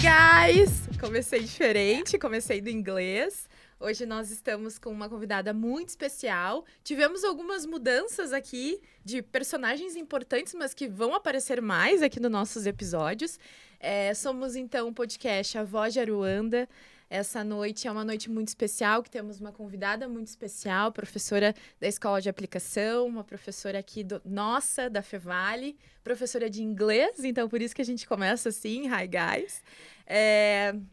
guys! Comecei diferente, comecei do inglês. Hoje nós estamos com uma convidada muito especial. Tivemos algumas mudanças aqui de personagens importantes, mas que vão aparecer mais aqui nos nossos episódios. Somos, então, o podcast A Voz de Aruanda. Essa noite é uma noite muito especial, que temos uma convidada muito especial, professora da Escola de Aplicação, uma professora aqui nossa, da Fevale, professora de inglês, então por isso que a gente começa assim, hi guys.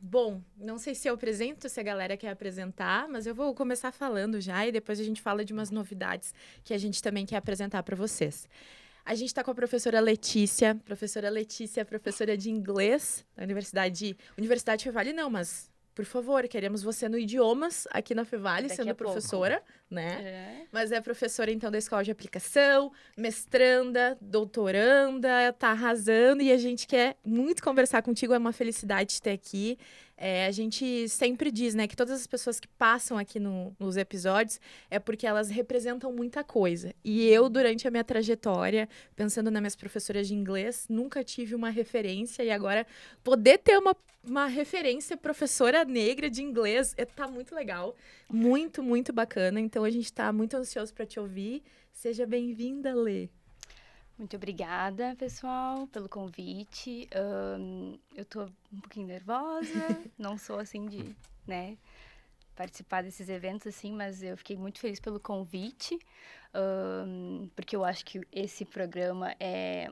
Bom, não sei se eu apresento, se a galera quer apresentar, mas eu vou começar falando já e depois a gente fala de umas novidades que a gente também quer apresentar para vocês. A gente está com a professora Letícia, professora de inglês da Universidade Fevale não, mas... Por favor, queremos você no idiomas aqui na Fevale, sendo professora, né? Mas é professora, então, da Escola de Aplicação, mestranda, doutoranda, tá arrasando. E a gente quer muito conversar contigo, é uma felicidade ter aqui. A gente sempre diz, né, que todas as pessoas que passam aqui nos episódios é porque elas representam muita coisa. E eu, durante a minha trajetória, pensando nas minhas professoras de inglês, nunca tive uma referência. E agora, poder ter uma referência professora negra de inglês tá muito legal. Muito, muito bacana. Então, a gente tá muito ansioso para te ouvir. Seja bem-vinda, Lê. Muito obrigada, pessoal, pelo convite. Eu tô um pouquinho nervosa, não sou assim de, né, participar desses eventos assim, mas eu fiquei muito feliz pelo convite, porque eu acho que esse programa é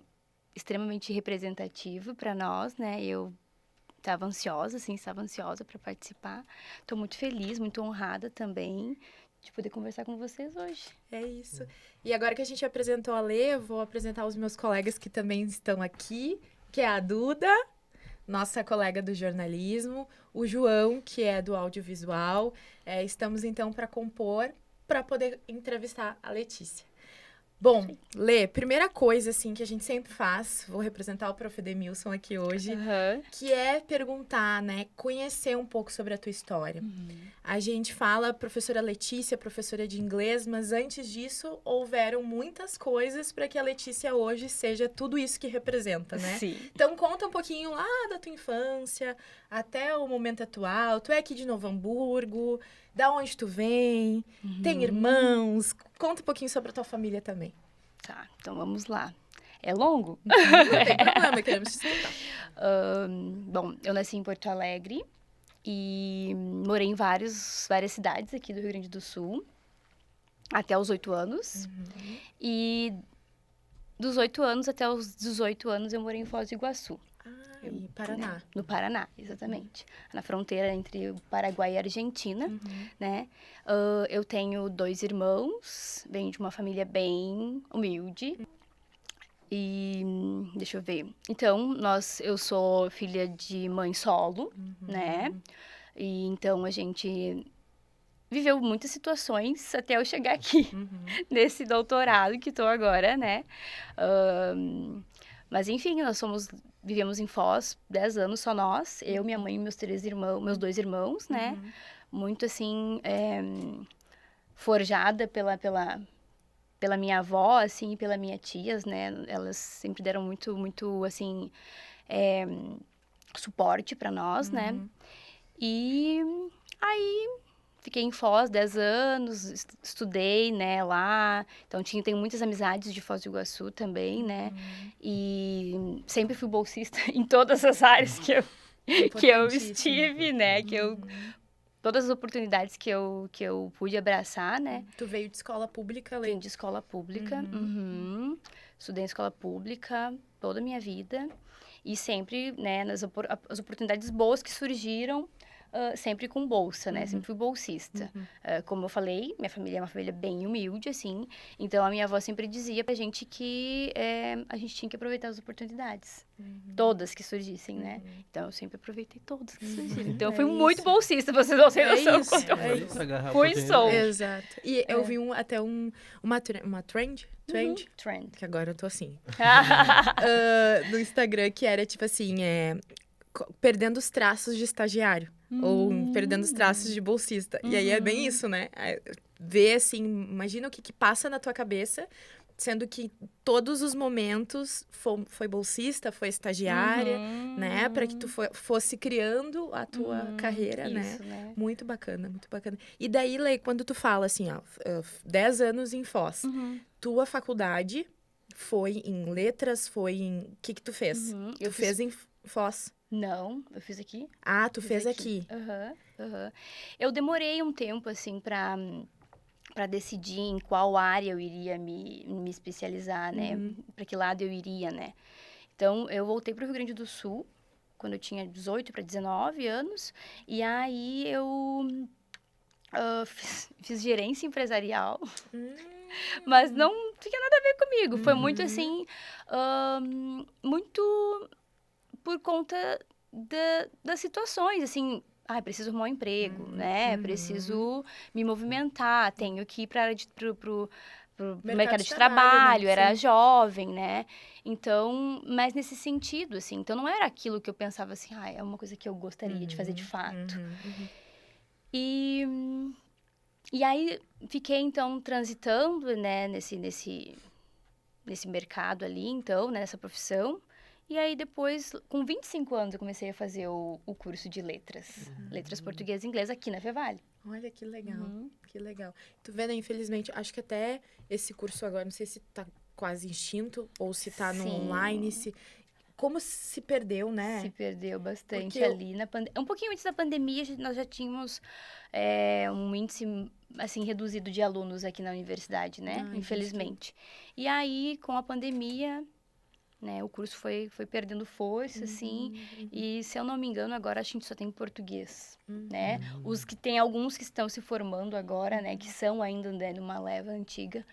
extremamente representativo para nós, né? Eu estava ansiosa para participar. Estou muito feliz, muito honrada também de poder conversar com vocês hoje. É isso. E agora que a gente apresentou a Lê, eu vou apresentar os meus colegas que também estão aqui, que é a Duda, nossa colega do jornalismo, o João, que é do audiovisual. Estamos, então, para compor, para poder entrevistar a Letícia. Bom, Lê, primeira coisa, assim, que a gente sempre faz, vou representar o Prof. Edmilson aqui hoje, que é perguntar, né, conhecer um pouco sobre a tua história. A gente fala professora Letícia, professora de inglês, mas antes disso, houveram muitas coisas para que a Letícia hoje seja tudo isso que representa, né? Sim. Então, conta um pouquinho lá da tua infância, até o momento atual. Tu é aqui de Novo Hamburgo, da onde tu vem, tem irmãos, conta um pouquinho sobre a tua família também. Tá, então vamos lá. É longo? Não tem problema, queremos te escutar. Bom, eu nasci em Porto Alegre e morei em várias cidades aqui do Rio Grande do Sul, até os 8 anos. E dos 8 anos até os 18 anos eu morei em Foz do Iguaçu. Em Paraná. Né? No Paraná, exatamente. Na fronteira entre o Paraguai e a Argentina, né? Eu tenho 2 irmãos, venho de uma família bem humilde. E, deixa eu ver. Então, eu sou filha de mãe solo, né? E então a gente viveu muitas situações até eu chegar aqui, nesse doutorado que estou agora, né? Mas enfim, vivemos em Foz 10 anos, só nós, eu, minha mãe e meus 2 irmãos, né? Muito assim, forjada pela minha avó, assim, e pela minha tias, né? Elas sempre deram muito, muito, assim, suporte para nós, né? E aí fiquei em Foz 10 anos, estudei, né, lá. Então, tenho muitas amizades de Foz do Iguaçu também, né? E sempre fui bolsista em todas as áreas que eu estive, né? Todas as oportunidades que eu pude abraçar, né? Tu veio de escola pública, Lê? Vim de escola pública, estudei em escola pública toda a minha vida. E sempre, né, as oportunidades boas que surgiram, sempre com bolsa, né? Sempre fui bolsista. Como eu falei, minha família é uma família bem humilde, assim. Então, a minha avó sempre dizia pra gente que a gente tinha que aproveitar as oportunidades. Todas que surgissem, né? Então, eu sempre aproveitei todas que surgiram. Então, eu fui muito bolsista, vocês não têm noção quanto eu fui e sou. Exato. E eu vi até uma trend, que agora eu tô assim, no Instagram, que era tipo assim, perdendo os traços de estagiário. Ou perdendo os traços de bolsista. E aí é bem isso, né? Ver, assim, imagina o que passa na tua cabeça sendo que todos os momentos foi bolsista, foi estagiária, né? Para que tu fosse criando a tua carreira, isso, né? Muito bacana, muito bacana. E daí, Lei, quando tu fala assim, ó, 10 anos em Foz, tua faculdade foi em letras, foi em... O que tu fez? Tu fez em Foz? Não, eu fiz aqui. Ah, tu fez aqui. Eu demorei um tempo, assim, para decidir em qual área eu iria me especializar, né? Para que lado eu iria, né? Então, eu voltei para o Rio Grande do Sul, quando eu tinha 18 para 19 anos. E aí, eu fiz gerência empresarial. Mas não tinha nada a ver comigo. Foi muito, assim, muito por conta das situações, assim... preciso arrumar um emprego, né? Preciso me movimentar, tenho que ir para pro mercado de trabalho, né? Era jovem, né? Então, mas nesse sentido, assim. Então, não era aquilo que eu pensava assim, é uma coisa que eu gostaria de fazer de fato. E aí, fiquei, então, transitando, né? Nesse mercado ali, então, né? Nessa profissão. E aí, depois, com 25 anos, eu comecei a fazer o curso de letras. Letras português e inglês aqui na Fevale. Olha, que legal. Que legal. Tu vê, né, infelizmente, acho que até esse curso agora, não sei se tá quase extinto ou se tá no online, como se perdeu, né? Se perdeu bastante ali na pandemia. Um pouquinho antes da pandemia, nós já tínhamos um índice, assim, reduzido de alunos aqui na universidade, né? Infelizmente. E aí, com a pandemia... né? O curso foi perdendo força, assim, e se eu não me engano, agora a gente só tem português, né? Os que tem alguns que estão se formando agora, né? Que são ainda, né, numa leva antiga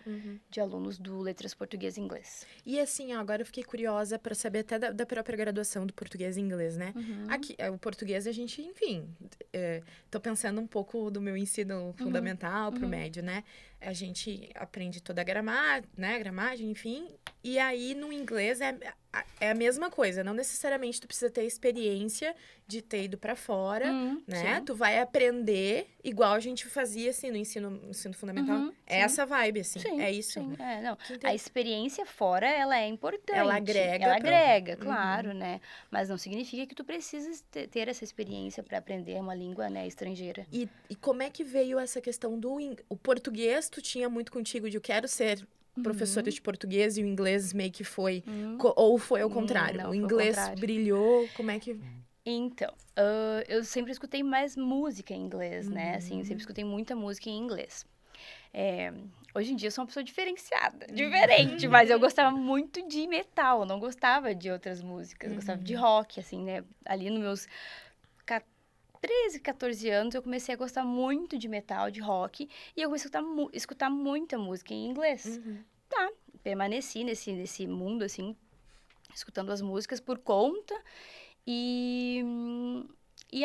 de alunos do Letras Português e Inglês. E assim, ó, agora eu fiquei curiosa para saber até da própria graduação do português e inglês, né? Aqui, o português a gente, enfim, tô pensando um pouco do meu ensino fundamental pro médio, né? A gente aprende toda a gramagem, enfim. E aí, no inglês, é a mesma coisa. Não necessariamente tu precisa ter experiência de ter ido pra fora, né? Sim. Tu vai aprender igual a gente fazia, assim, no ensino fundamental. É essa vibe, assim. Sim, é isso. Sim, não. A experiência fora, ela é importante. Ela agrega. Ela agrega, claro, né? Mas não significa que tu precisas ter essa experiência para aprender uma língua, né, estrangeira. E como é que veio essa questão o português? Tu tinha muito contigo de eu quero ser professora de português e o inglês meio que foi... Ou foi ao contrário? Não, o inglês brilhou? Como é que... Então, eu sempre escutei mais música em inglês, né? Assim, eu sempre escutei muita música em inglês. Hoje em dia eu sou uma pessoa diferente, mas eu gostava muito de metal, eu não gostava de outras músicas, eu gostava de rock, assim, né? Ali nos meus 13, 14 anos, eu comecei a gostar muito de metal, de rock, e eu comecei a escutar muita música em inglês. Tá, permaneci nesse mundo, assim, escutando as músicas por conta, e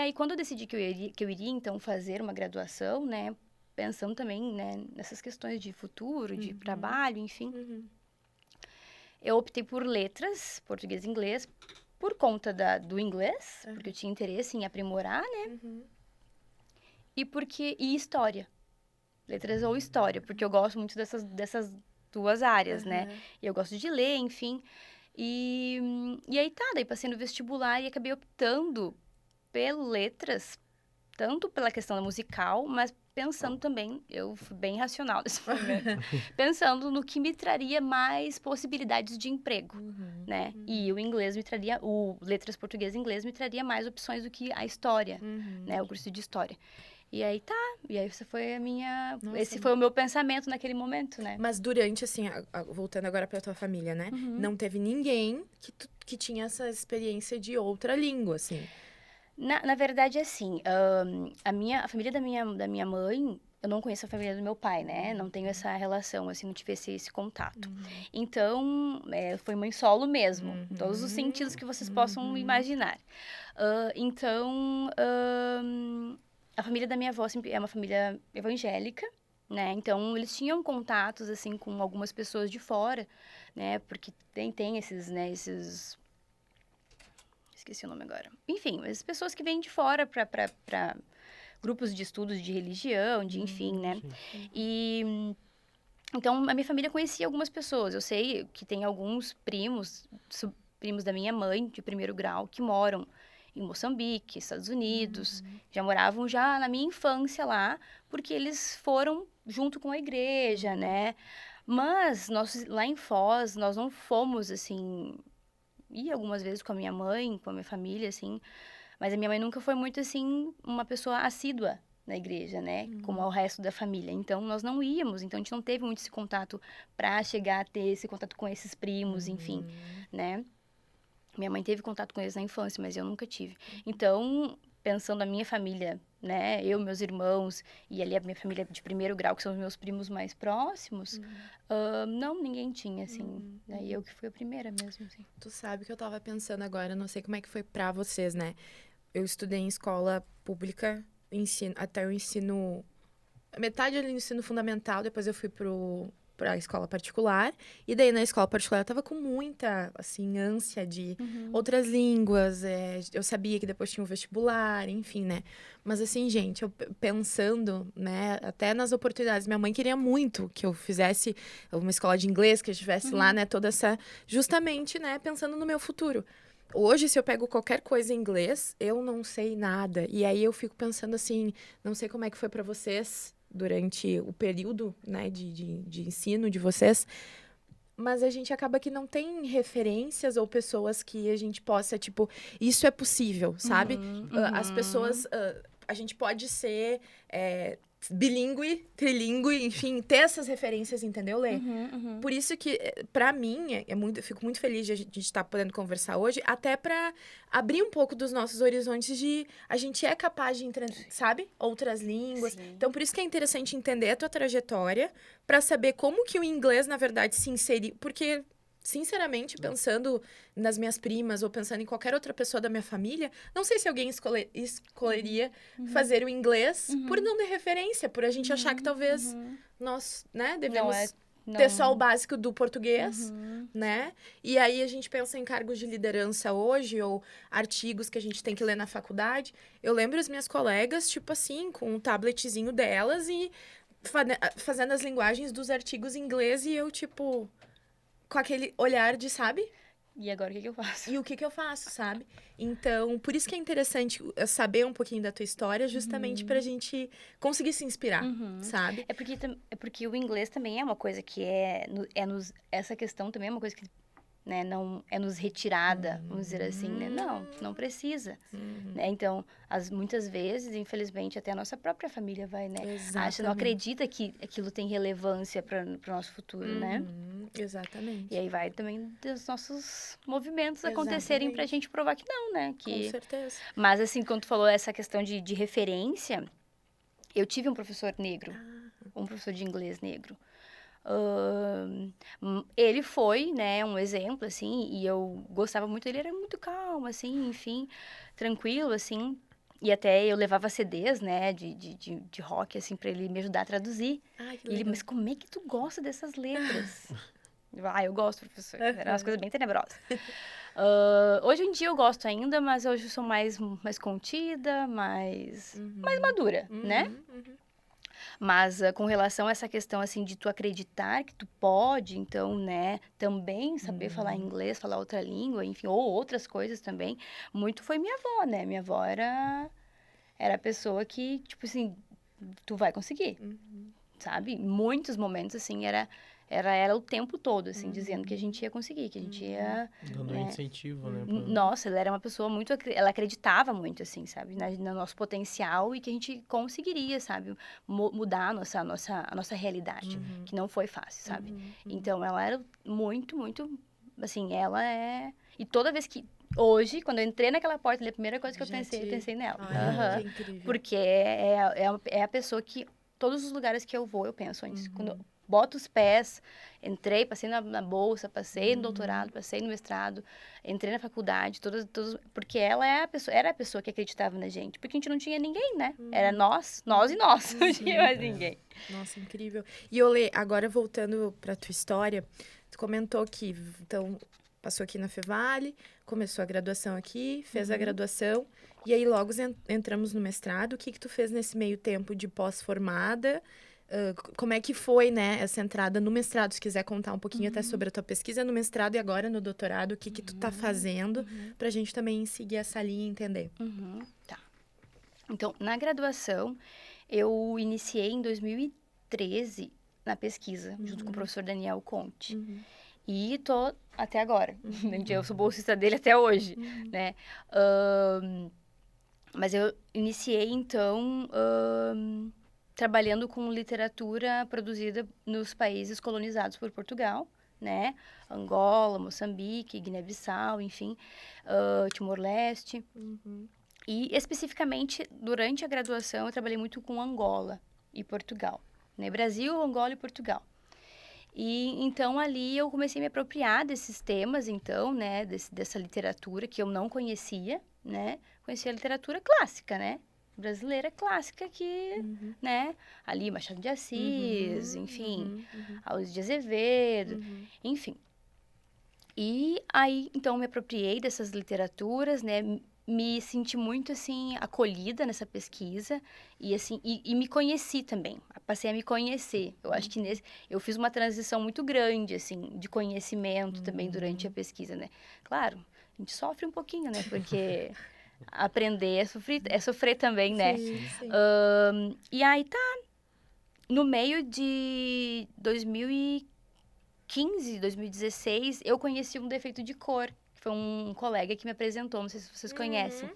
aí, quando eu decidi que eu iria, então, fazer uma graduação, né, pensando também, né, nessas questões de futuro, de trabalho, enfim, eu optei por letras, português e inglês, por conta do inglês, porque eu tinha interesse em aprimorar, né? E história. Letras ou história, porque eu gosto muito dessas duas áreas, né? E eu gosto de ler, enfim. E aí daí passei no vestibular e acabei optando pelo letras, tanto pela questão musical, mas pensando também, eu fui bem racional nesse momento, pensando no que me traria mais possibilidades de emprego, né? E o inglês o letras português e inglês me traria mais opções do que a história, né? O curso de história. E aí essa foi esse foi o meu pensamento naquele momento, né? Mas durante, assim, voltando agora pra tua família, né? Não teve ninguém que tinha essa experiência de outra língua, assim? Na verdade, assim, a família da minha mãe, eu não conheço a família do meu pai, né? Não tenho essa relação, assim, não tive esse contato. Então, foi mãe solo mesmo, em todos os sentidos que vocês possam imaginar. Então, a família da minha avó sempre é uma família evangélica, né? Então, eles tinham contatos, assim, com algumas pessoas de fora, né? Porque tem esses, né, esqueci o nome agora. Enfim, as pessoas que vêm de fora para grupos de estudos de religião, enfim, né? Então, a minha família conhecia algumas pessoas. Eu sei que tem alguns primos, primos da minha mãe, de primeiro grau, que moram em Moçambique, Estados Unidos. Já moravam já na minha infância lá, porque eles foram junto com a igreja, né? Mas nós, lá em Foz, nós não fomos, assim... Ia algumas vezes com a minha mãe, com a minha família, assim. Mas a minha mãe nunca foi muito, assim, uma pessoa assídua na igreja, né? Como ao resto da família. Então, nós não íamos. Então, a gente não teve muito esse contato para chegar a ter esse contato com esses primos, enfim, né? Minha mãe teve contato com eles na infância, mas eu nunca tive. Então, pensando na minha família, né? Eu, meus irmãos e ali a minha família de primeiro grau, que são os meus primos mais próximos, não, ninguém tinha, assim. Daí eu que fui a primeira mesmo, assim. Tu sabe que eu tava pensando agora, não sei como é que foi pra vocês, né? Eu estudei em escola pública, até o ensino... Metade ali no ensino fundamental, depois eu fui pra escola particular. E daí, na escola particular, eu tava com muita, assim, ânsia de outras línguas. Eu sabia que depois tinha o vestibular, enfim, né? Mas, assim, gente, eu pensando, né? Até nas oportunidades. Minha mãe queria muito que eu fizesse uma escola de inglês, que eu estivesse lá, né? Toda essa... Justamente, né? Pensando no meu futuro. Hoje, se eu pego qualquer coisa em inglês, eu não sei nada. E aí, eu fico pensando assim... Não sei como é que foi pra vocês... durante o período, né, de ensino de vocês, mas a gente acaba que não tem referências ou pessoas que a gente possa, tipo, isso é possível, sabe? As pessoas, a gente pode ser bilíngue, trilíngue, enfim, ter essas referências, entendeu, Lê? Por isso que, pra mim, eu fico muito feliz de a gente estar podendo conversar hoje, até pra abrir um pouco dos nossos horizontes de... A gente é capaz de entender, sabe? Outras línguas. Sim. Então, por isso que é interessante entender a tua trajetória, pra saber como que o inglês, na verdade, se inseriu. Porque, sinceramente, pensando nas minhas primas ou pensando em qualquer outra pessoa da minha família, não sei se alguém escolheria fazer o inglês por não ter referência, por a gente achar que talvez nós, né, devemos ter só o básico do português, né? E aí a gente pensa em cargos de liderança hoje ou artigos que a gente tem que ler na faculdade. Eu lembro as minhas colegas, tipo assim, com um tabletzinho delas e fazendo as linguagens dos artigos em inglês e eu, tipo... com aquele olhar de, sabe? E agora, o que eu faço? E o que eu faço, sabe? Então, por isso que é interessante saber um pouquinho da tua história, justamente pra gente conseguir se inspirar, sabe? É porque o inglês também é uma coisa que essa questão também é uma coisa que, né, não é nos retirada, vamos dizer assim, né? Não precisa, né? Então, muitas vezes, infelizmente, até a nossa própria família vai, né? Acha, não acredita que aquilo tem relevância para o nosso futuro, né? Exatamente. E aí vai também dos nossos movimentos acontecerem pra gente provar que não, né? Com certeza. Mas, assim, quando tu falou essa questão de referência, eu tive um professor negro, um professor de inglês negro. Ele foi, né, um exemplo, assim, e eu gostava muito, ele era muito calmo, assim, enfim, tranquilo, assim, e até eu levava CDs, né, de rock, assim, pra ele me ajudar a traduzir. Ai, que E ele, legal. mas como é que tu gosta dessas letras? Eu gosto, professor, eram umas coisas bem tenebrosas. Hoje em dia eu gosto ainda, mas hoje eu sou mais contida, mais madura, né? Mas com relação a essa questão, assim, de tu acreditar que tu pode, então, né, também saber falar inglês, falar outra língua, enfim, ou outras coisas também, muito foi minha avó, né? Minha avó era a pessoa que, tipo assim, tu vai conseguir, sabe? Em muitos momentos, assim, era ela o tempo todo, assim, dizendo que a gente ia conseguir, que a gente ia... Dando um incentivo, né? Nossa, ela era uma pessoa muito... Ela acreditava muito, assim, sabe? No nosso potencial e que a gente conseguiria, sabe? Mudar a nossa realidade, que não foi fácil, sabe? Então, ela era muito, muito... Assim, ela é... E toda vez que... Hoje, quando eu entrei naquela porta, a primeira coisa que eu pensei nela. Ai, que incrível. Porque é a pessoa que... Todos os lugares que eu vou, eu penso antes. Quando eu boto os pés, entrei, passei na bolsa, passei no doutorado, passei no mestrado, entrei na faculdade, porque ela era a pessoa que acreditava na gente. Porque a gente não tinha ninguém, né? Era nós e nós. Não tinha mais ninguém. Nossa, incrível. E, Olê, agora voltando pra tua história, tu comentou que, então, passou aqui na Fevale, começou a graduação aqui, fez a graduação, e aí logo entramos no mestrado. O que tu fez nesse meio tempo de pós-formada? como é que foi, né, essa entrada no mestrado, se quiser contar um pouquinho até sobre a tua pesquisa no mestrado e agora no doutorado, o que tu tá fazendo, pra gente também seguir essa linha e entender. Tá. Então, na graduação, eu iniciei em 2013 na pesquisa, junto com o professor Daniel Conte. E tô até agora. Eu sou bolsista dele até hoje, né? Mas eu iniciei, então, trabalhando com literatura produzida nos países colonizados por Portugal, né? Angola, Moçambique, Guiné-Bissau, enfim, Timor-Leste. E, especificamente, durante a graduação, eu trabalhei muito com Angola e Portugal, né? Brasil, Angola e Portugal. E, então, ali eu comecei a me apropriar desses temas, então, né? Dessa literatura que eu não conhecia, né? Conhecia a literatura clássica, né? Brasileira clássica que, né? Ali, Machado de Assis, enfim, Ausílio de Azevedo, enfim. E aí, então, me apropriei dessas literaturas, né? Me senti muito, assim, acolhida nessa pesquisa e, assim, e me conheci também. Passei a me conhecer. Eu acho que eu fiz uma transição muito grande, assim, de conhecimento também durante a pesquisa, né? Claro, a gente sofre um pouquinho, né? Porque aprender é sofrer também, né? Sim. E aí, no meio de 2015, 2016, eu conheci um defeito de cor. Foi um colega que me apresentou, não sei se vocês conhecem.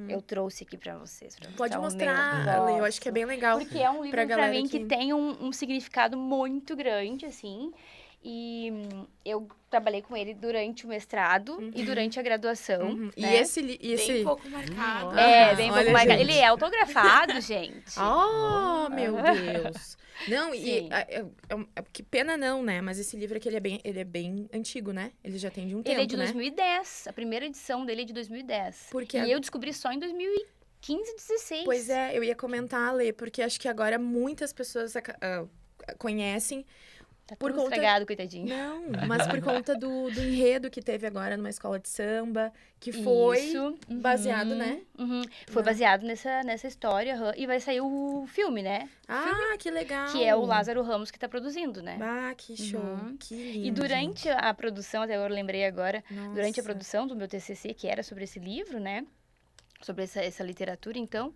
Eu trouxe aqui pra vocês. Pode mostrar, Lê, eu acho que é bem legal. Porque é um livro pra galera mim que tem um significado muito grande, assim. E eu trabalhei com ele durante o mestrado e durante a graduação. Né? E esse... Bem pouco marcado. Bem pouco marcado. Ele é autografado, gente. Oh, meu Deus! Não, que pena não, né? Mas esse livro aqui, ele é bem antigo, né? Ele já tem de um tempo, Ele é de né? 2010. A primeira edição dele é de 2010. Porque E eu descobri só em 2015, 16. Pois é, eu ia comentar, Lê, porque acho que agora muitas pessoas conhecem. Tá tudo estragado, coitadinho. Não, mas por conta do enredo que teve agora numa escola de samba, que foi baseado, né? Foi baseado nessa história e vai sair o filme, né? Ah, que legal! Que é o Lázaro Ramos que tá produzindo, né? Ah, que show! Que lindo! E durante a produção, até agora eu lembrei agora, Nossa. durante a produção do meu TCC, que era sobre esse livro, né? Sobre essa literatura, então,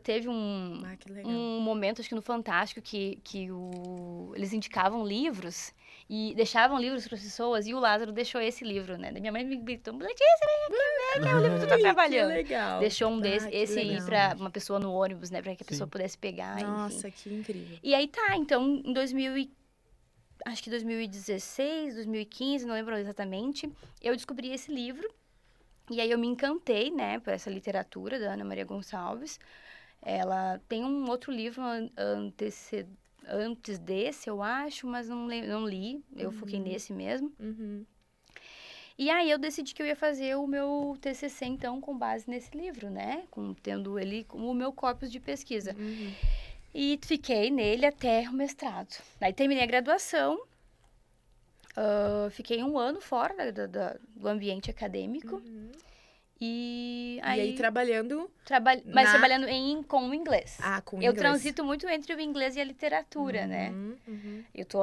teve um momento, acho que no Fantástico, que eles indicavam livros e deixavam livros para as pessoas, e o Lázaro deixou esse livro, né? Minha mãe me gritou, Letícia, vem aqui, né? Que é o livro que tu tá trabalhando. Que legal. Deixou esse aí para uma pessoa no ônibus, né? Para que a pessoa pudesse pegar, Nossa, enfim. que incrível. E aí então, em 2016, 2015, não lembro exatamente, eu descobri esse livro. E aí eu me encantei, né, por essa literatura da Ana Maria Gonçalves. Ela tem um outro livro antes desse, eu acho, mas não li. Eu foquei nesse mesmo. E aí eu decidi que eu ia fazer o meu TCC, então, com base nesse livro, né? Tendo ele como o meu corpus de pesquisa. E fiquei nele até o mestrado. Aí terminei a graduação. Fiquei um ano fora do ambiente acadêmico. E aí trabalhando... Mas trabalhando com o inglês. Ah, com o Eu inglês. transito muito entre o inglês e a literatura, né? Eu tô,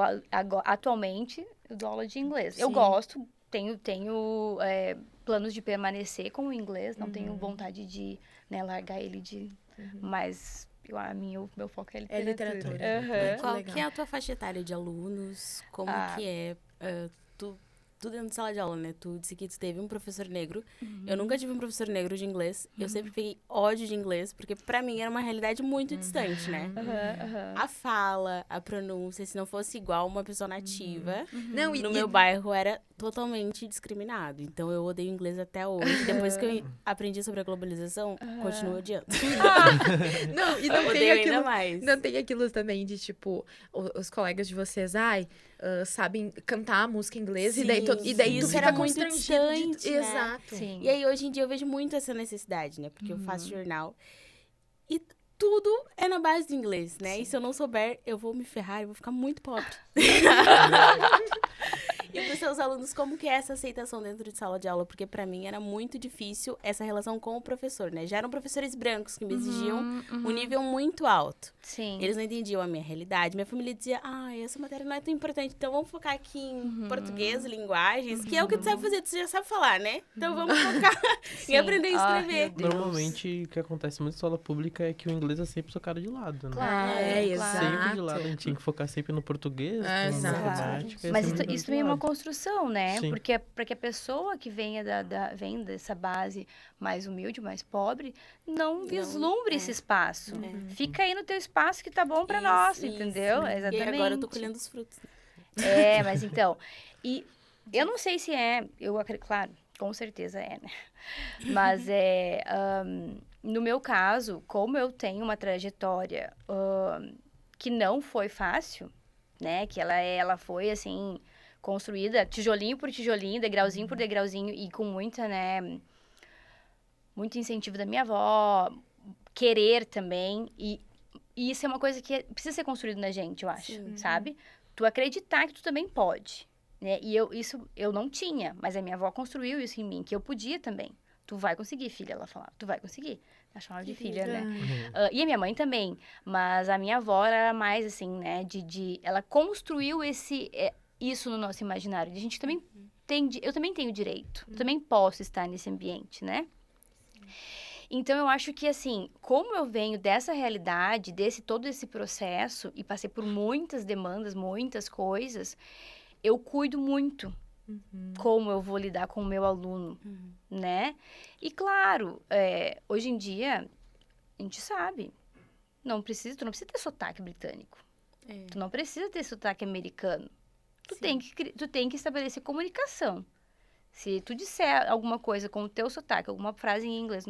atualmente, eu dou aula de inglês. Eu gosto, tenho planos de permanecer com o inglês, não tenho vontade de, né, largar ele mas... meu foco é literatura. Qual que é a tua faixa etária de alunos? Como que é? Tu dentro de sala de aula, né? Tu disse que tu teve um professor negro. Eu nunca tive um professor negro de inglês. Eu sempre peguei ódio de inglês, porque pra mim era uma realidade muito distante, né? A fala, a pronúncia, se não fosse igual uma pessoa nativa, Não, no meu bairro era totalmente discriminado. Então eu odeio inglês até hoje. Depois que eu aprendi sobre a globalização, continuo odiando. Não, e não tem Odeio aquilo, ainda mais. não tem aquilo também de, tipo, os colegas de vocês, sabem cantar a música em inglês, e daí tu isso fica era muito constrangido distante, né? Exato. Sim. E aí, hoje em dia, eu vejo muito essa necessidade, né? Porque eu faço jornal. E tudo é na base do inglês, né? E se eu não souber, eu vou me ferrar, eu vou ficar muito pobre. E os seus alunos como que é essa aceitação dentro de sala de aula, porque pra mim era muito difícil essa relação com o professor, né? Já eram professores brancos que me exigiam um nível muito alto. Sim. Eles não entendiam a minha realidade. Minha família dizia, essa matéria não é tão importante, então vamos focar aqui em português, linguagens, que é o que tu sabe fazer, tu já sabe falar, né? Então vamos focar em aprender a escrever. Normalmente, o que acontece muito em escola pública é que o inglês é sempre socado de lado, né? Claro, exato. Sempre de lado, a gente tinha que focar sempre no português, na exato. matemática. Mas sempre isso de também é uma lado. construção, né? Sim. Porque para que a pessoa que venha vem dessa base mais humilde, mais pobre, não vislumbre esse espaço. Fica aí no teu espaço que tá bom para nós, entendeu? Exatamente. E agora eu tô colhendo os frutos. Mas então... E eu não sei se eu acredito, claro, com certeza né? Mas no meu caso, como eu tenho uma trajetória que não foi fácil, né? Que ela foi, assim, construída tijolinho por tijolinho, degrauzinho por degrauzinho e com muita, né? Muito incentivo da minha avó, querer também. E isso é uma coisa que precisa ser construído na gente, eu acho, sabe? Tu acreditar que tu também pode, né? E isso eu não tinha, mas a minha avó construiu isso em mim, que eu podia também. Tu vai conseguir, filha, ela falava. Tu vai conseguir. Ela chamava de filha, né? E a minha mãe também. Mas a minha avó era mais, assim, né? Ela construiu isso no nosso imaginário. A gente também eu também tenho direito. Eu também posso estar nesse ambiente, né? Então, eu acho que, assim, como eu venho dessa realidade, todo esse processo, e passei por muitas demandas, muitas coisas, eu cuido muito como eu vou lidar com o meu aluno, né? E, claro, hoje em dia, a gente sabe, tu não precisa ter sotaque britânico. Tu não precisa ter sotaque americano. Tu tem que estabelecer comunicação. Se tu disser alguma coisa com o teu sotaque, alguma frase em inglês,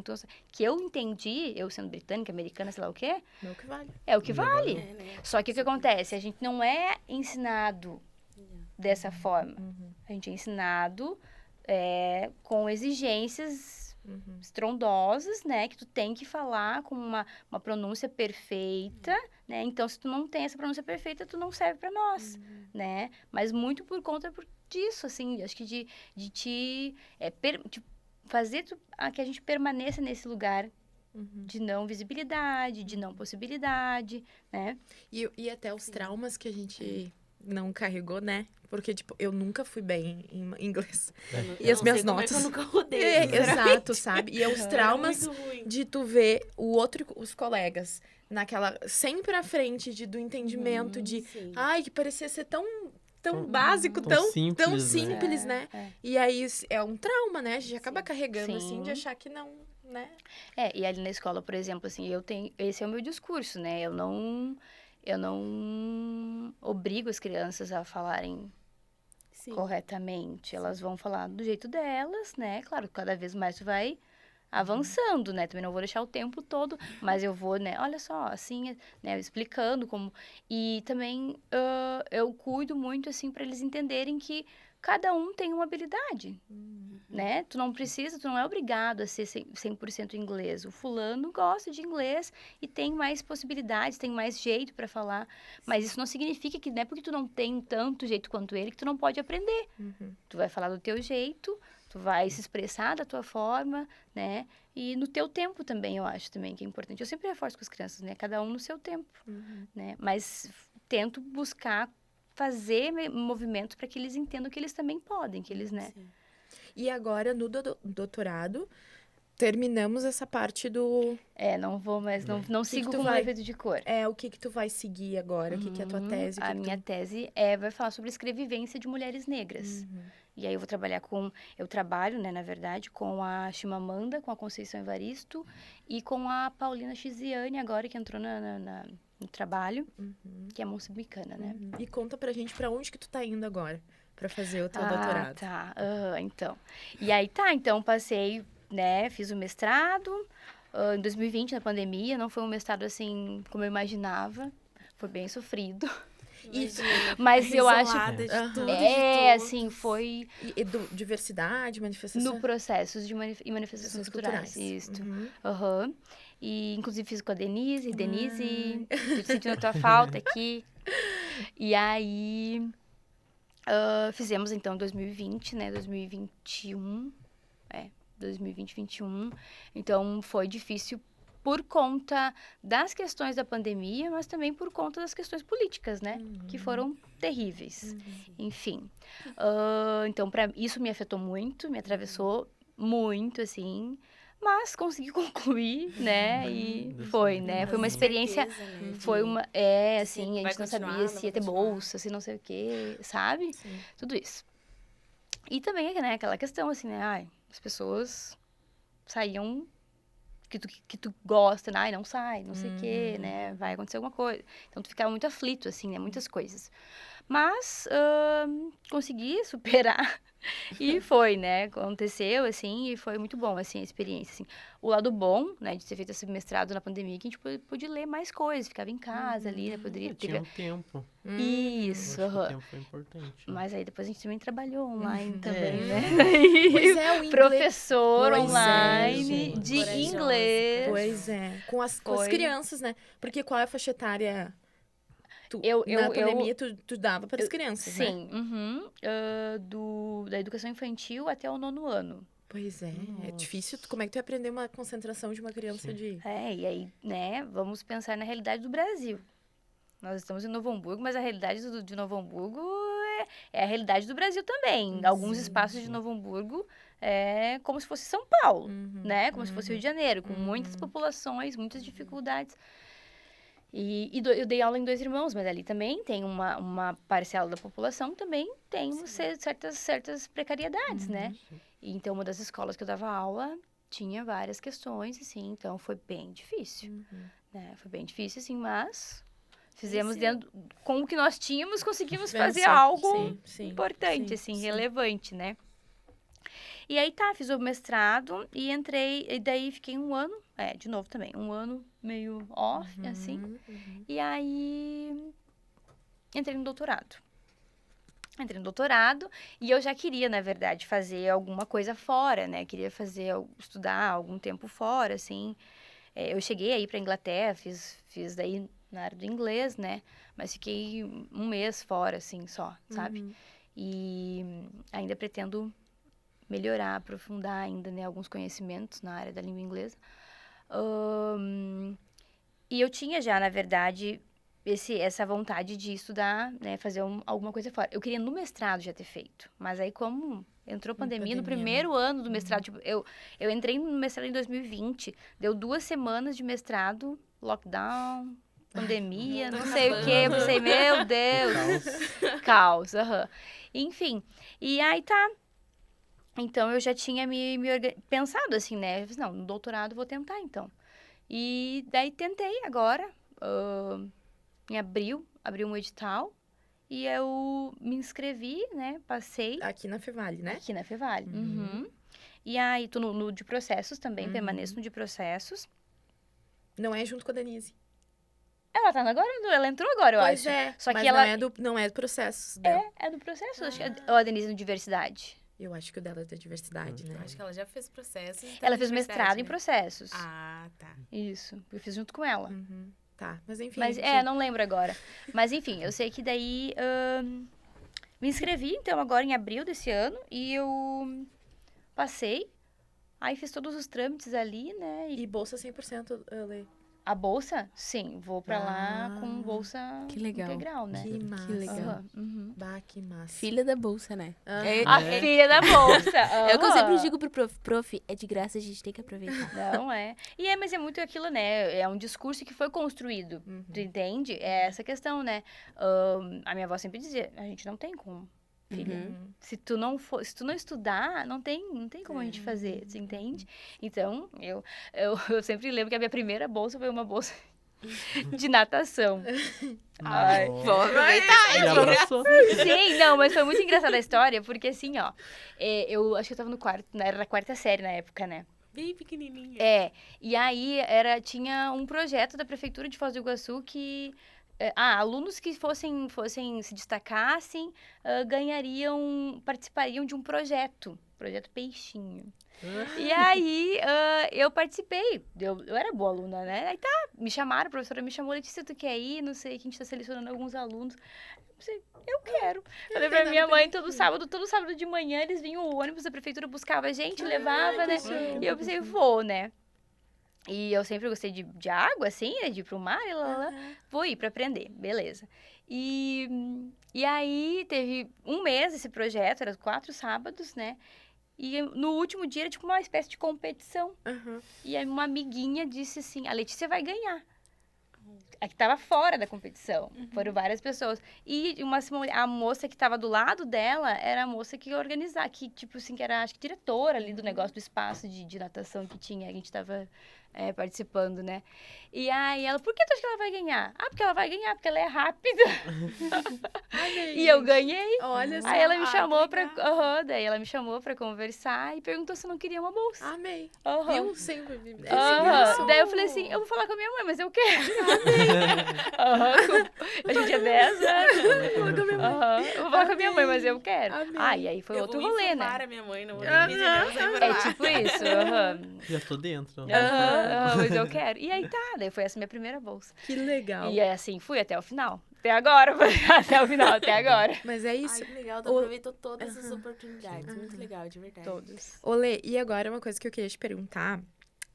que eu entendi, eu sendo britânica, americana, sei lá o quê... É o que vale. É o que vale. Só que o que acontece? A gente não é ensinado dessa forma. A gente é ensinado com exigências estrondosas, né? Que tu tem que falar com uma pronúncia perfeita, né? Então, se tu não tem essa pronúncia perfeita, tu não serve pra nós, né? Mas muito por conta disso, assim, acho que de fazer que a gente permaneça nesse lugar de não visibilidade, de não possibilidade, né? E até os traumas que a gente não carregou, né? Porque, tipo, eu nunca fui bem em inglês. E as minhas notas... Eu nunca rodei. Exato, sabe? E os traumas de tu ver os colegas sempre à frente do entendimento ai, que parecia ser tão básico, tão simples, né? E aí é um trauma, né? A gente acaba carregando, assim, de achar que não, né? E ali na escola, por exemplo, assim, esse é o meu discurso, né? Eu não obrigo as crianças a falarem corretamente. Elas vão falar do jeito delas, né? Claro, cada vez mais tu vai avançando, né? Também não vou deixar o tempo todo, mas eu vou, né? Olha só, assim, né? Explicando como... E também eu cuido muito, assim, para eles entenderem que cada um tem uma habilidade, né? Tu não é obrigado a ser 100% inglês. O fulano gosta de inglês e tem mais possibilidades, tem mais jeito para falar. Mas isso não significa que não é porque tu não tem tanto jeito quanto ele que tu não pode aprender. Tu vai falar do teu jeito, tu vai se expressar da tua forma, né? E no teu tempo também, eu acho também que é importante. Eu sempre reforço com as crianças, né? Cada um no seu tempo, né? Mas tento buscar fazer movimentos para que eles entendam que eles também podem, que eles, né? Sim. E agora, no doutorado, terminamos essa parte do... não vou mais, não sigo com o efeito de cor. O que tu vai seguir agora? O que é a tua tese? A minha tese vai falar sobre a escrevivência de mulheres negras. E aí eu trabalho, né, na verdade, com a Chimamanda, com a Conceição Evaristo e com a Paulina Chiziane agora, que entrou no trabalho, que é moçambicana, né? E conta pra gente pra onde que tu tá indo agora, pra fazer o teu doutorado. Então. E aí então passei, né, fiz o mestrado, em 2020, na pandemia, não foi um mestrado assim como eu imaginava, foi bem sofrido. Mas eu acho de tudo, assim, foi... E diversidade, manifestação? No processos de manifestações culturais. Isso. E, inclusive, fiz com a Denise. Denise, tô sentindo a tua falta aqui. E aí... Fizemos, então, 2020, né? 2021. 2021. Então, foi difícil por conta das questões da pandemia, mas também por conta das questões políticas, né? Que foram terríveis. Enfim. Então, isso me afetou muito, me atravessou muito, assim. Mas consegui concluir, né? E foi, né? Foi uma experiência... Foi uma... assim, a gente não sabia se ia ter bolsa, se não sei o quê, sabe? Sim. Tudo isso. E também, né? Aquela questão, assim, né? Ai, as pessoas saíam... Que tu gosta, né? Ai, não sai, não sei o quê, né? Vai acontecer alguma coisa. Então, tu ficava muito aflito, assim, né? Muitas coisas. Mas, consegui superar. E foi, né? Aconteceu, assim, e foi muito bom, assim, a experiência, assim. O lado bom, né, de ter feito esse mestrado na pandemia, que a gente pôde ler mais coisas, ficava em casa ali, né? Poderia... Tinha um tempo. Isso, Eu acho que o tempo foi importante. Né? Mas aí depois a gente também trabalhou online também, né? Pois é, o inglês... Professor Pois é, online gente. de Corajosa, inglês. Pois é, com as Foi. crianças, né? Porque qual é a faixa etária? Na pandemia, tu dava para as crianças, né? Sim, da educação infantil até o 9º ano. Pois é, é difícil. Como é que tu ia aprender uma concentração de uma criança de... E aí, né, vamos pensar na realidade do Brasil. Nós estamos em Novo Hamburgo, mas a realidade de Novo Hamburgo é a realidade do Brasil também. Alguns espaços de Novo Hamburgo é como se fosse São Paulo, né? Como se fosse Rio de Janeiro, com muitas populações, muitas dificuldades. E eu dei aula em 2 irmãos, mas ali também tem uma parcela da população, também tem certas precariedades, né? E então, uma das escolas que eu dava aula tinha várias questões, assim, então foi bem difícil, né? Foi bem difícil, assim, mas fizemos com o que nós tínhamos, conseguimos fazer algo importante, assim, relevante, né? E aí, fiz o mestrado e entrei, e daí fiquei 1 ano, de novo também, 1 ano meio off, assim. E aí, entrei no doutorado. E eu já queria, na verdade, fazer alguma coisa fora, né? Queria estudar algum tempo fora, assim. Eu cheguei aí pra Inglaterra, fiz daí na área do inglês, né? Mas fiquei 1 mês fora, assim, só, sabe? E ainda pretendo melhorar, aprofundar ainda, né, alguns conhecimentos na área da língua inglesa. E eu tinha já, na verdade, essa vontade de estudar, né, fazer alguma coisa fora. Eu queria no mestrado já ter feito, mas aí como entrou pandemia no primeiro ano do mestrado, tipo, eu entrei no mestrado em 2020, deu 2 semanas de mestrado, lockdown, pandemia, não sei o quê, eu pensei, meu Deus, caos, enfim, e aí então, eu já tinha pensado assim, né? Eu falei, não, no doutorado eu vou tentar, então. E daí tentei agora, em abril, abri um edital. E eu me inscrevi, né? Passei. Aqui na Fevale, né? Aqui na Fevale. E aí, tô no de processos também, permaneço no de processos. Não é junto com a Denise. Ela tá agora, ela entrou agora, eu acho. Pois é, Só mas que ela não é do processo dela. É do processo, acho que ou a Denise no diversidade. Eu acho que o dela é da diversidade, né? Acho que ela já fez processos. Ela fez mestrado em processos. Ah, tá. Isso, eu fiz junto com ela. Tá, mas enfim. Mas, não lembro agora. Mas, enfim, eu sei que daí... me inscrevi, então, agora em abril desse ano. E eu passei. Aí fiz todos os trâmites ali, né? E bolsa 100%, Lê? A bolsa? Sim, vou pra lá com bolsa integral, né? Que massa. Que legal. Bah, que massa. Filha da bolsa, né? A filha da bolsa. É o que eu sempre digo pro prof, é de graça, a gente tem que aproveitar. Não é. Mas é muito aquilo, né? É um discurso que foi construído, tu entende? É essa questão, né? A minha avó sempre dizia, a gente não tem como, filha. Se tu não estudar, não tem como a gente fazer, tu entende? Então, eu sempre lembro que a minha primeira bolsa foi uma bolsa de natação. Ai, Vou aproveitar. e abraçou. Sim, não, mas foi muito engraçada a história, porque assim, ó, eu acho que eu tava no quarto, era na 4ª série na época, né? Bem pequenininha. E aí tinha um projeto da Prefeitura de Foz do Iguaçu que... alunos que se destacassem, participariam de um projeto Peixinho. E aí, eu participei, eu era boa aluna, né? Aí me chamaram, a professora me chamou, Letícia, tu quer ir? Não sei, que a gente tá selecionando alguns alunos. Pensei, eu quero. Falei pra minha mãe, todo sábado de manhã, eles vinham, o ônibus da prefeitura buscava a gente, levava, né? E eu pensei, vou, né? E eu sempre gostei de água, assim, né? De ir pro mar e lá. Vou ir pra aprender, beleza. E aí, teve um mês esse projeto, era 4 sábados, né? E no último dia era tipo uma espécie de competição. E aí uma amiguinha disse assim, a Letícia vai ganhar. A que tava fora da competição. Foram várias pessoas. E a moça que tava do lado dela era a moça que organizava, que tipo assim, que era acho que diretora ali do negócio do espaço de natação que tinha, a gente tava participando, né? E aí ela, por que tu acha que ela vai ganhar? Ah, porque ela vai ganhar, porque ela é rápida. E eu ganhei. Olha só. Aí ela me chamou daí ela me chamou pra conversar e perguntou se eu não queria uma bolsa. Amei. Aham. Viu? Sempre. Daí eu falei assim, eu vou falar com a minha mãe, mas eu quero. A gente é 10 anos. Eu vou falar com a minha mãe, mas eu quero. E aí foi outro rolê, né? A minha mãe, não vou nem pedir Deus a informar. É tipo isso, Já tô dentro. mas eu quero. E aí daí foi essa minha primeira bolsa. Que legal. E assim, fui até o final. Até agora, até agora. Mas é isso. Ai, que legal, tu aproveitou todas essas oportunidades. Muito legal, de verdade. Todos. Olê, e agora uma coisa que eu queria te perguntar.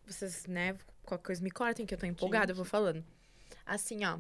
Vocês, né, qualquer coisa me cortem, que eu tô empolgada, eu vou falando. Assim, ó.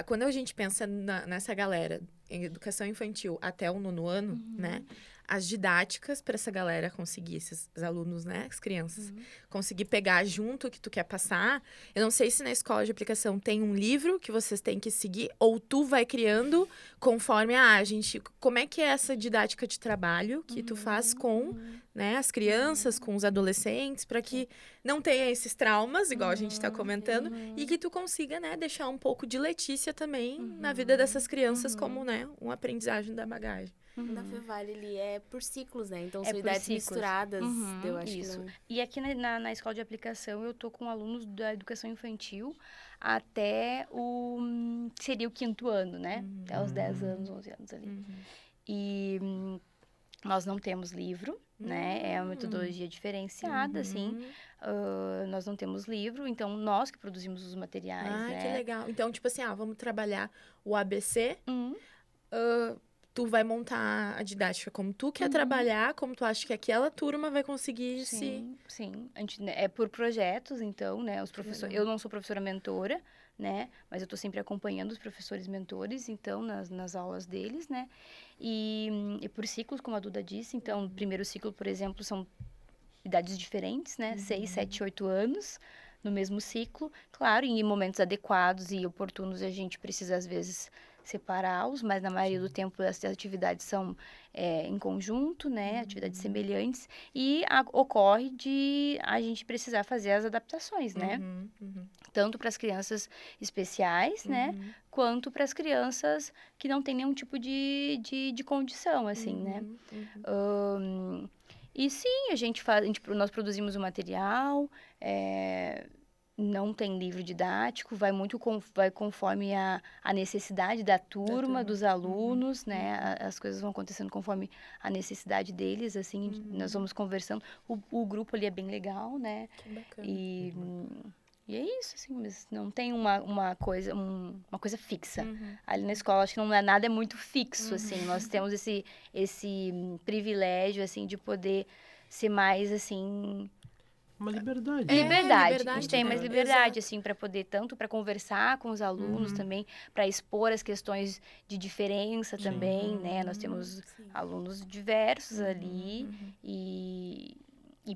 Quando a gente pensa nessa galera em educação infantil até o 9º ano, né? As didáticas para essa galera conseguir, esses alunos, né? As crianças, conseguir pegar junto o que tu quer passar. Eu não sei se na escola de aplicação tem um livro que vocês têm que seguir, ou tu vai criando conforme a gente... Como é que é essa didática de trabalho que tu faz com né, as crianças, com os adolescentes, para que não tenha esses traumas, igual a gente está comentando, e que tu consiga, né, deixar um pouco de Letícia também na vida dessas crianças como, né, uma aprendizagem da bagagem. Na Fevale, ele é por ciclos, né? Então, É são por idades ciclos. misturadas, eu acho Isso. que não... E aqui na escola de aplicação, eu tô com alunos da educação infantil até seria o 5º ano, né? Até os 10 anos, 11 anos ali. E nós não temos livro, né? É uma metodologia diferenciada, assim. Nós não temos livro, então nós que produzimos os materiais, né? Que legal. Então, tipo assim, vamos trabalhar o ABC... tu vai montar a didática como tu quer trabalhar, como tu acha que aquela turma vai conseguir Sim. A gente, é por projetos, então, né? Os professores, eu não sou professora mentora, né? Mas eu tô sempre acompanhando os professores mentores, então, nas aulas deles, né? E por ciclos, como a Duda disse, então, o primeiro ciclo, por exemplo, são idades diferentes, né? 6, 7, 8 anos no mesmo ciclo. Claro, em momentos adequados e oportunos, a gente precisa, às vezes, separá-los, mas na maioria do tempo as atividades são em conjunto, né? Atividades semelhantes. E ocorre de a gente precisar fazer as adaptações, né? Tanto para as crianças especiais, né? Quanto para as crianças que não têm nenhum tipo de condição, assim, né? E sim, nós produzimos o material, não tem livro didático, vai conforme a necessidade da turma, dos alunos, né? As coisas vão acontecendo conforme a necessidade deles, assim, nós vamos conversando. O grupo ali é bem legal, né? Que bacana. E é isso, assim, mas não tem uma coisa fixa. Ali na escola, acho que nada é muito fixo, assim. Nós temos esse privilégio, assim, de poder ser mais, assim... Uma liberdade. Liberdade. A gente tem mais né? liberdade, assim, para poder, tanto para conversar com os alunos também, para expor as questões de diferença também, né? Nós temos alunos diversos ali e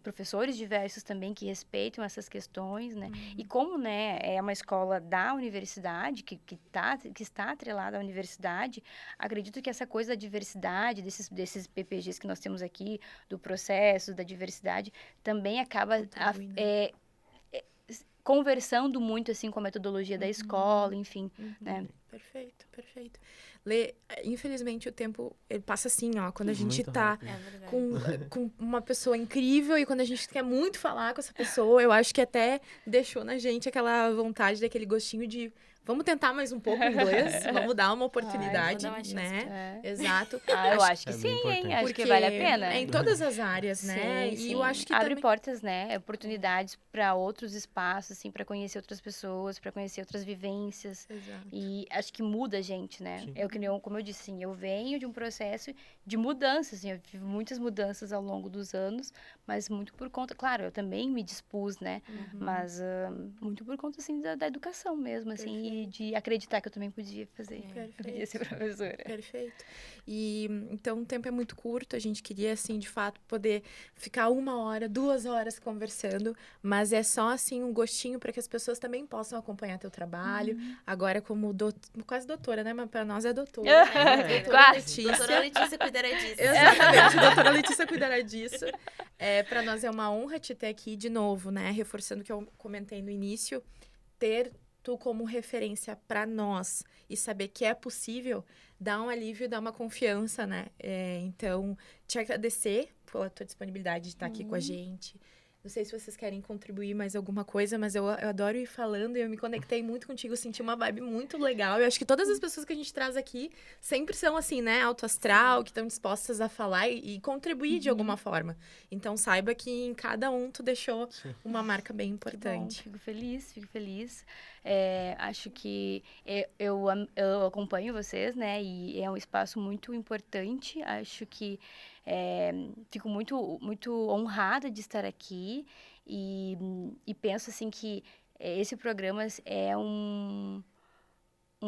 professores diversos também que respeitam essas questões, né? E como, né, é uma escola da universidade, que está atrelada à universidade, acredito que essa coisa da diversidade, desses PPGs que nós temos aqui, do processo, da diversidade, também acaba conversando muito, assim, com a metodologia da escola, enfim, né? Perfeito. Lê, infelizmente o tempo ele passa assim, ó, quando a gente Muito tá rápido. com uma pessoa incrível e quando a gente quer muito falar com essa pessoa, eu acho que até deixou na gente aquela vontade, daquele gostinho de vamos tentar mais um pouco inglês, vamos dar uma oportunidade, vou dar uma chance né? É. Exato. Eu acho que É bem sim, hein? importante. Acho que vale a pena. É em todas as áreas, né? Sim, E sim. eu acho que abre também... portas, né? Oportunidades para outros espaços, assim, para conhecer outras pessoas, para conhecer outras vivências. Exato. E acho que muda a gente, né? Sim. Eu, que nem como eu disse, assim, eu venho de um processo de mudança, assim, eu tive muitas mudanças ao longo dos anos, mas muito por conta, claro, eu também me dispus, né? Mas muito por conta, assim, da educação mesmo, assim, e de acreditar que eu também podia fazer. Podia ser professora. Perfeito. E então o tempo é muito curto, a gente queria, assim, de fato, poder ficar 1 hora, 2 horas conversando, mas é só, assim, um gostinho para que as pessoas também possam acompanhar teu trabalho. Agora, como quase doutora, né? Mas para nós é doutora. É. Doutora Quase. Doutora Letícia cuidará disso. Exatamente, a doutora Letícia cuidará disso. Para nós é uma honra te ter aqui de novo, né? Reforçando o que eu comentei no início, ter tu como referência para nós e saber que é possível, dá um alívio, dá uma confiança, né? Então, te agradecer pela tua disponibilidade de estar aqui com a gente. Não sei se vocês querem contribuir mais alguma coisa, mas eu adoro ir falando e eu me conectei muito contigo, senti uma vibe muito legal. Eu acho que todas as pessoas que a gente traz aqui sempre são assim, né? Alto astral, que estão dispostas a falar e contribuir de alguma forma. Então, saiba que em cada um tu deixou uma marca bem Que bom, importante. fico feliz. Acho que eu acompanho vocês, né? E é um espaço muito importante. Acho que fico muito, muito honrada de estar aqui e penso assim que esse programa é um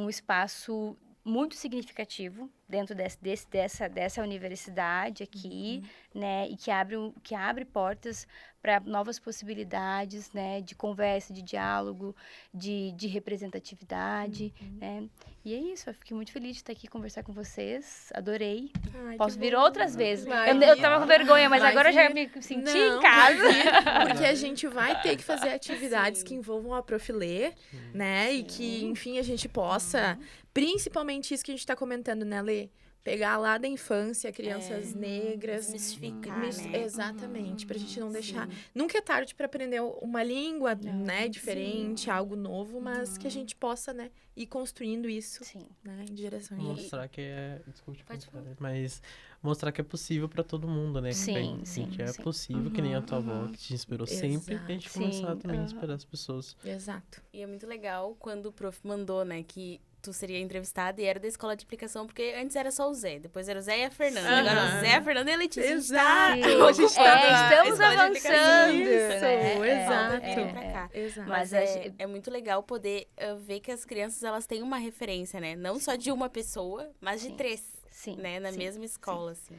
espaço muito significativo dentro dessa universidade aqui, né, e que abre portas para novas possibilidades, né, de conversa, de diálogo, de representatividade, né, e é isso, eu fiquei muito feliz de estar aqui conversar com vocês, adorei, Ai, posso que vir bom. outras vezes, Vai eu vir. tava com vergonha, mas Vai agora eu já vir. me senti Não, em casa. vai vir, porque a gente vai ter que fazer atividades Sim. que envolvam a Profilê, né? E que, enfim, a gente possa, principalmente isso que a gente tá comentando, né, Lê? Pegar lá da infância, crianças negras. Desmistificar, né? Exatamente, pra gente não deixar... Nunca é tarde para aprender uma língua, né, diferente, algo novo, mas que a gente possa, né, ir construindo isso, Sim. né, em direção a Mostrar que é... Desculpe, Pode falar. mas mostrar que é possível pra todo mundo, né? Sim, Que sim, é sim. possível, que nem a tua avó, que te inspirou sempre, a gente Exato. começar Sim, também a inspirar as pessoas. Exato. E é muito legal quando o prof mandou, né, que tu seria entrevistada e era da escola de aplicação, porque antes era só o Zé, depois era o Zé e a Fernanda, agora o Zé, a Fernanda e a Letícia. Exato. A gente tá Estamos na escola de aplicação. avançando, Isso, né? exato. Vem pra cá. Exato. Mas Mas é muito legal poder ver que as crianças, elas têm uma referência, né? Não só de uma pessoa, mas de 3, Sim, né? Na sim, mesma escola, assim.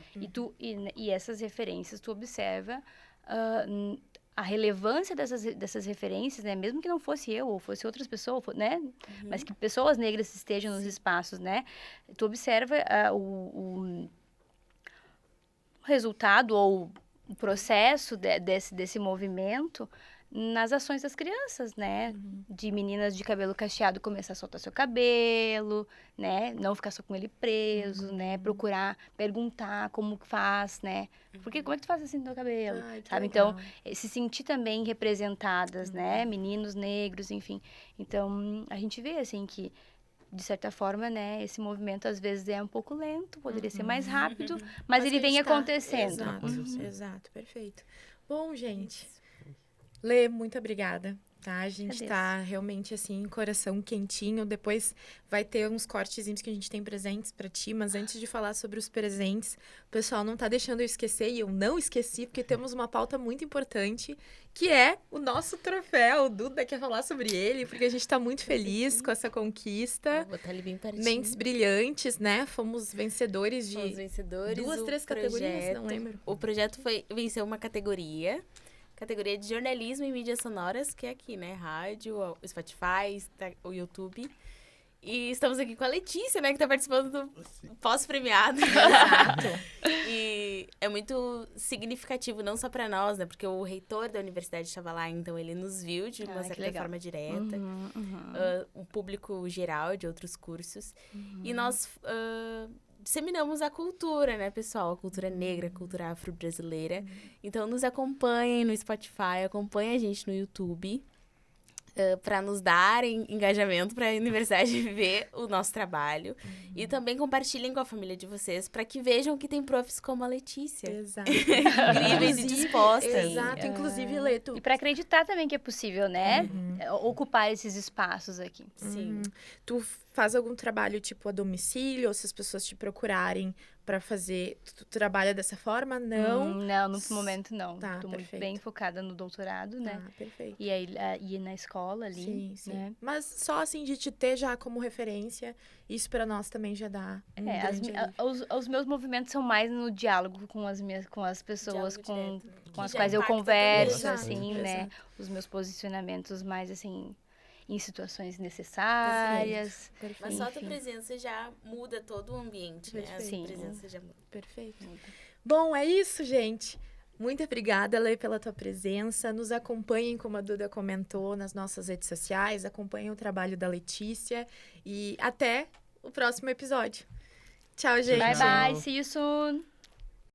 E essas referências, tu observa a relevância dessas referências, né? Mesmo que não fosse eu, ou fosse outras pessoas, né? Mas que pessoas negras estejam nos espaços, né? Tu observa o resultado ou o processo desse movimento nas ações das crianças, né? De meninas de cabelo cacheado começar a soltar seu cabelo, né? Não ficar só com ele preso, né? Procurar perguntar como que faz, né? Porque como é que tu faz assim no teu cabelo? Ai, que Sabe? legal. Então, se sentir também representadas, né? Meninos negros, enfim. Então, a gente vê, assim, que de certa forma, né, esse movimento às vezes é um pouco lento, poderia ser mais rápido, mas ele que a vem gente tá- acontecendo. Exato, exato, perfeito. Bom, gente, Lê, muito obrigada, tá? A gente Agradeço. tá realmente, assim, coração quentinho. Depois vai ter uns cortezinhos que a gente tem presentes pra ti, mas antes de falar sobre os presentes, o pessoal não tá deixando eu esquecer, e eu não esqueci, porque temos uma pauta muito importante, que é o nosso troféu. O Duda quer falar sobre ele, porque a gente tá muito feliz com essa conquista. Vou botar ele bem pertinho. Mentes brilhantes, né? Fomos vencedores de Fomos vencedores. 2, 3 categorias, não lembro. O projeto venceu uma categoria de jornalismo e mídias sonoras, que é aqui, né? Rádio, o Spotify, o YouTube. E estamos aqui com a Letícia, né? Que tá participando do pós-premiado. Exato. E é muito significativo, não só para nós, né? Porque o reitor da universidade estava lá, então ele nos viu de uma que certa legal. forma direta. Um público geral de outros cursos. E nós disseminamos a cultura, né, pessoal? A cultura negra, a cultura afro-brasileira. Então, nos acompanhem no Spotify, acompanhem a gente no YouTube. para nos darem engajamento para a universidade ver o nosso trabalho. E também compartilhem com a família de vocês para que vejam que tem profs como a Letícia. Exato. Incríveis e Inclusive, dispostas. Exato. Inclusive, Lê, tu... E para acreditar também que é possível, né? Ocupar esses espaços aqui. Sim. Tu faz algum trabalho, tipo, a domicílio? Ou se as pessoas te procurarem pra fazer... Tu trabalha dessa forma? Não? Não, no momento não. Tá, Tô muito perfeito. bem focada no doutorado, né? Ah, perfeito. E aí, ir na escola ali, Sim, sim. né? Mas só assim de te ter já como referência, isso pra nós também já dá um grande alívio. Os meus movimentos são mais no diálogo com as pessoas Diálogo com direto, com que as já quais eu impacta converso, também. assim, Exato, né? exato. Os meus posicionamentos mais, assim, em situações necessárias. Perfeito. Mas só a tua Enfim. presença já muda todo o ambiente, né? A tua Sim. presença já muda. Perfeito. Bom, é isso, gente. Muito obrigada, Lê, pela tua presença. Nos acompanhem, como a Duda comentou, nas nossas redes sociais. Acompanhem o trabalho da Letícia. E até o próximo episódio. Tchau, gente. Bye, bye. See you soon.